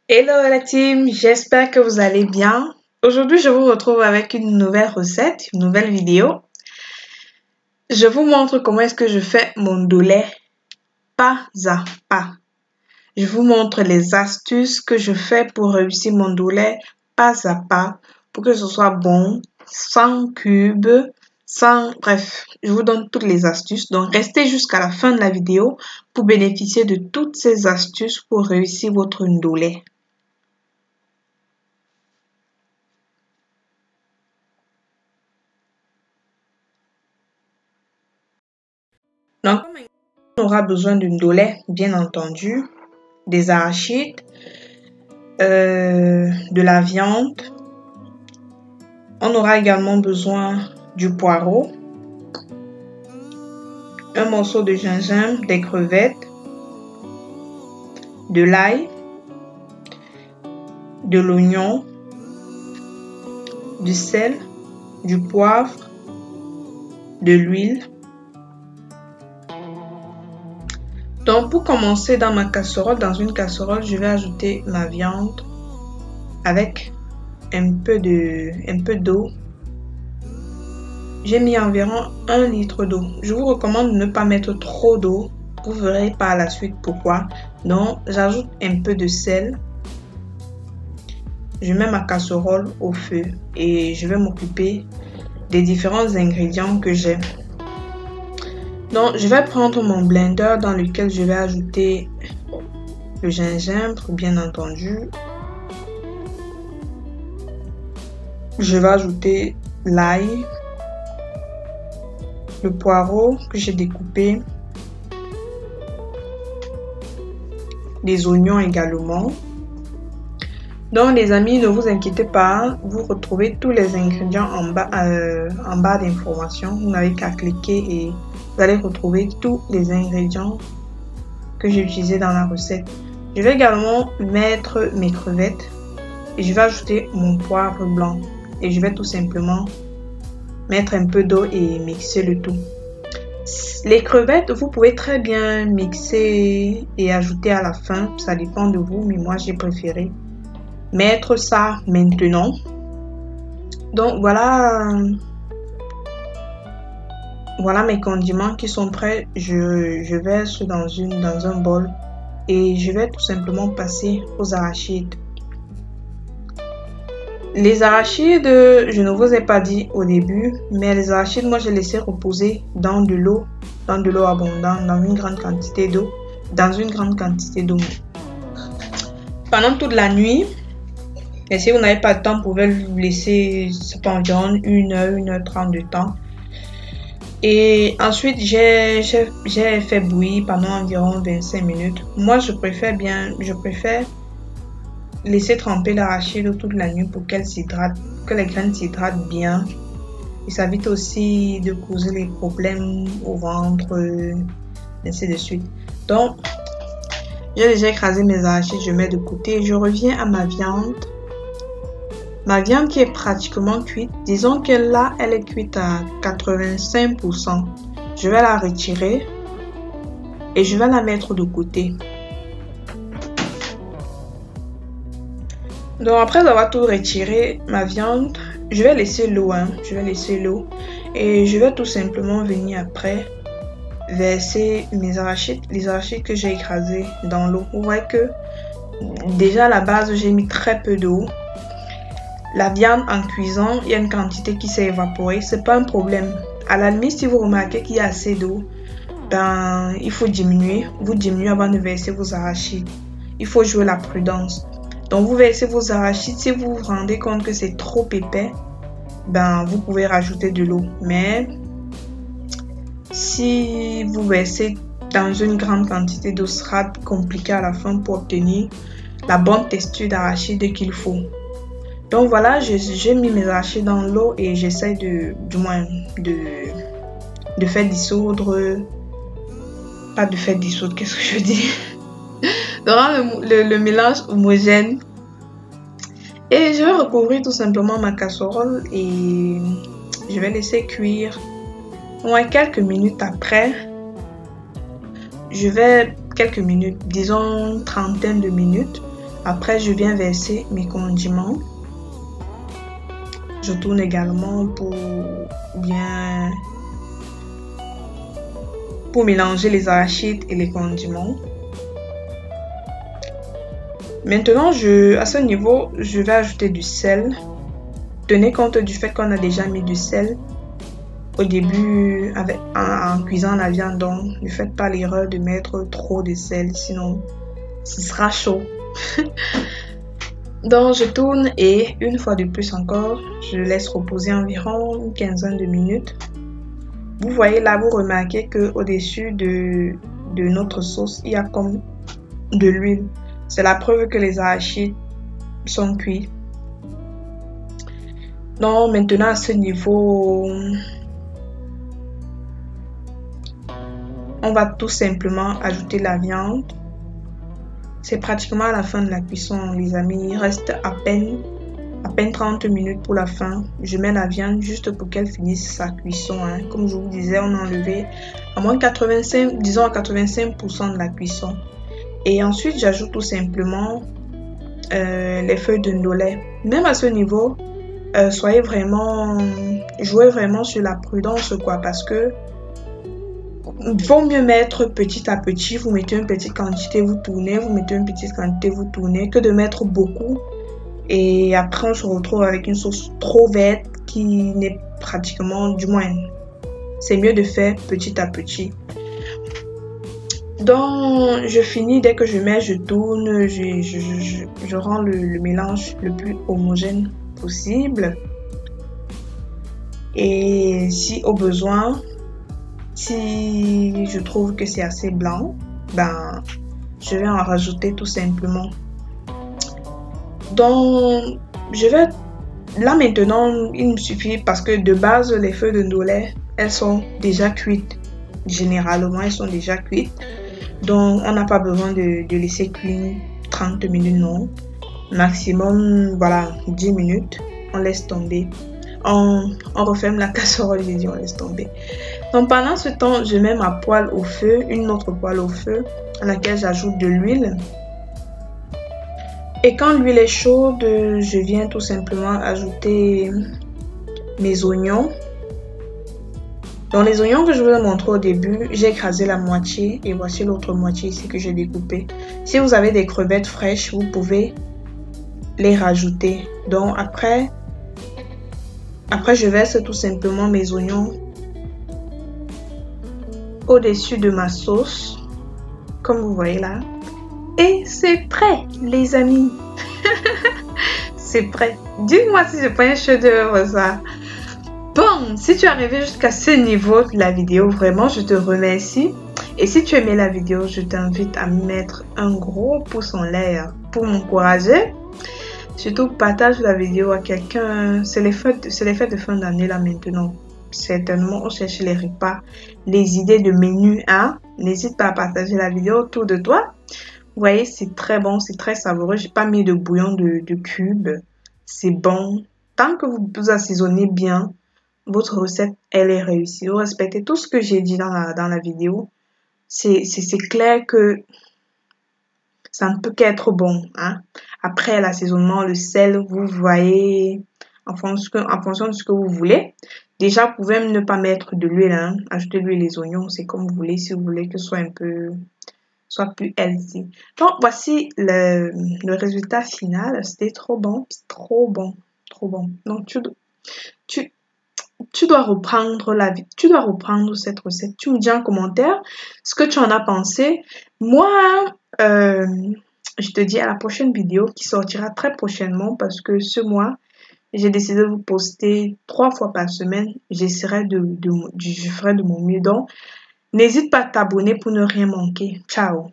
Hello la team, j'espère que vous allez bien. Aujourd'hui, je vous retrouve avec une nouvelle recette, une nouvelle vidéo. Je vous montre comment est-ce que je fais mon doulet pas à pas. Je vous montre les astuces que je fais pour réussir mon doulet pas à pas, pour que ce soit bon, sans cube, Bref, je vous donne toutes les astuces. Donc, restez jusqu'à la fin de la vidéo pour bénéficier de toutes ces astuces pour réussir votre doulet. Donc, on aura besoin d'une doulet, bien entendu, des arachides, de la viande. On aura également besoin du poireau, un morceau de gingembre, des crevettes, de l'ail, de l'oignon, du sel, du poivre, de l'huile. Donc, pour commencer, dans ma casserole, dans une casserole, je vais ajouter ma viande avec un peu d'eau. J'ai mis environ 1 litre d'eau. Je vous recommande de ne pas mettre trop d'eau. Vous verrez par la suite pourquoi. Donc, j'ajoute un peu de sel. Je mets ma casserole au feu et je vais m'occuper des différents ingrédients que j'ai. Donc, je vais prendre mon blender dans lequel je vais ajouter le gingembre, bien entendu. Je vais ajouter l'ail, le poireau que j'ai découpé, les oignons également. Donc, les amis, ne vous inquiétez pas, vous retrouvez tous les ingrédients en bas d'informations. Vous n'avez qu'à cliquer et vous allez retrouver tous les ingrédients que j'ai utilisés dans la recette. Je vais également mettre mes crevettes et je vais ajouter mon poivre blanc. Et je vais tout simplement mettre un peu d'eau et mixer le tout. Les crevettes, vous pouvez très bien mixer et ajouter à la fin. Ça dépend de vous, mais moi j'ai préféré mettre ça maintenant. Donc voilà mes condiments qui sont prêts. Je verse dans un bol et je vais tout simplement passer aux arachides. Les arachides, je ne vous ai pas dit au début, mais les arachides, moi j'ai laissé reposer dans de l'eau abondante, dans une grande quantité d'eau, pendant toute la nuit. Et si vous n'avez pas de temps, vous pouvez le laisser environ 1h30 de temps. Et ensuite, j'ai fait bouillir pendant environ 25 minutes. Moi, je préfère laisser tremper l'arachide toute la nuit pour qu'elle s'hydrate, que les graines s'hydratent bien. Et ça évite aussi de causer les problèmes au ventre, ainsi de suite. Donc, j'ai déjà écrasé mes arachides, je mets de côté. Je reviens à ma viande. Ma viande qui est pratiquement cuite, disons que là, elle est cuite à 85%. Je vais la retirer et je vais la mettre de côté. Donc après avoir tout retiré, ma viande, je vais laisser l'eau, et je vais tout simplement venir après verser les arachides que j'ai écrasés dans l'eau. Vous voyez que déjà à la base, j'ai mis très peu d'eau. La viande en cuisant, il y a une quantité qui s'est évaporée, c'est pas un problème. À la limite, si vous remarquez qu'il y a assez d'eau, ben il faut diminuer. Vous diminuez avant de verser vos arachides. Il faut jouer la prudence. Donc vous versez vos arachides, si vous vous rendez compte que c'est trop épais, ben vous pouvez rajouter de l'eau. Mais si vous versez dans une grande quantité d'eau, ce sera compliqué à la fin pour obtenir la bonne texture d'arachide qu'il faut. Donc voilà, j'ai mis mes arachides dans l'eau et j'essaie de faire dissoudre. Pas de faire dissoudre, qu'est-ce que je dis? De rendre le mélange homogène. Et je vais recouvrir tout simplement ma casserole et je vais laisser cuire. Quelques minutes après, quelques minutes, disons trentaine de minutes, Après, je viens verser mes condiments. Je tourne également pour mélanger les arachides et les condiments. Maintenant, à ce niveau, je vais ajouter du sel. Tenez compte du fait qu'on a déjà mis du sel au début en cuisant la viande. Donc, ne faites pas l'erreur de mettre trop de sel, sinon ce sera chaud. Donc, je tourne et une fois de plus encore, je laisse reposer environ une quinzaine de minutes. Vous voyez là, vous remarquez qu'au-dessus de notre sauce, il y a comme de l'huile. C'est la preuve que les arachides sont cuits. Donc maintenant à ce niveau, on va tout simplement ajouter la viande. C'est pratiquement à la fin de la cuisson, les amis. Il reste à peine 30 minutes pour la fin. Je mets la viande juste pour qu'elle finisse sa cuisson. Comme je vous disais, on a enlevé à moins 85, disons à 85% de la cuisson. Et ensuite, j'ajoute tout simplement les feuilles de ndolé. Même à ce niveau, jouez vraiment sur la prudence, quoi, parce que il vaut mieux mettre petit à petit. Vous mettez une petite quantité, vous tournez, vous mettez une petite quantité, vous tournez, que de mettre beaucoup. Et après, on se retrouve avec une sauce trop verte qui n'est pratiquement, du moins, c'est mieux de faire petit à petit. Donc, je finis, dès que je mets, je tourne, je rends le mélange le plus homogène possible. Et si au besoin, si je trouve que c'est assez blanc, ben, je vais en rajouter tout simplement. Donc, là maintenant, il me suffit parce que de base, les feuilles de ndolé, elles sont déjà cuites. Généralement, elles sont déjà cuites. Donc, on n'a pas besoin de laisser cuire 30 minutes, non. Maximum, voilà, 10 minutes. On laisse tomber. On referme la casserole, j'ai dit, on laisse tomber. Donc, pendant ce temps, je mets ma poêle au feu, une autre poêle au feu, à laquelle j'ajoute de l'huile. Et quand l'huile est chaude, je viens tout simplement ajouter mes oignons. Donc les oignons que je vous ai montré au début, j'ai écrasé la moitié et voici l'autre moitié ici que j'ai découpé. Si vous avez des crevettes fraîches, vous pouvez les rajouter. Donc après je verse tout simplement mes oignons au-dessus de ma sauce, comme vous voyez là. Et c'est prêt, les amis. C'est prêt. Dis-moi si c'est pas un chef-d'œuvre ça. Bon, si tu es arrivé jusqu'à ce niveau de la vidéo, vraiment, je te remercie. Et si tu aimais la vidéo, je t'invite à mettre un gros pouce en l'air pour m'encourager. Surtout, partage la vidéo à quelqu'un. C'est les fêtes de fin d'année là maintenant. Certainement, on cherche les repas, les idées de menus. N'hésite pas à partager la vidéo autour de toi. Vous voyez, c'est très bon, c'est très savoureux. J'ai pas mis de bouillon de cubes. C'est bon. Tant que vous assaisonnez bien, votre recette, elle est réussie. Vous respectez tout ce que j'ai dit dans la vidéo. C'est clair que ça ne peut qu'être bon. Après l'assaisonnement, le sel, vous voyez en fonction de ce que vous voulez. Déjà, vous pouvez même ne pas mettre de l'huile. Ajouter l'huile et les oignons, c'est comme vous voulez. Si vous voulez que ce soit plus healthy. Donc, voici le résultat final. C'était trop bon. Trop bon. Trop bon. Donc, tu dois reprendre cette recette. Tu me dis en commentaire ce que tu en as pensé. Moi, je te dis à la prochaine vidéo qui sortira très prochainement parce que ce mois, j'ai décidé de vous poster 3 fois par semaine. Je ferai de mon mieux. Donc, n'hésite pas à t'abonner pour ne rien manquer. Ciao!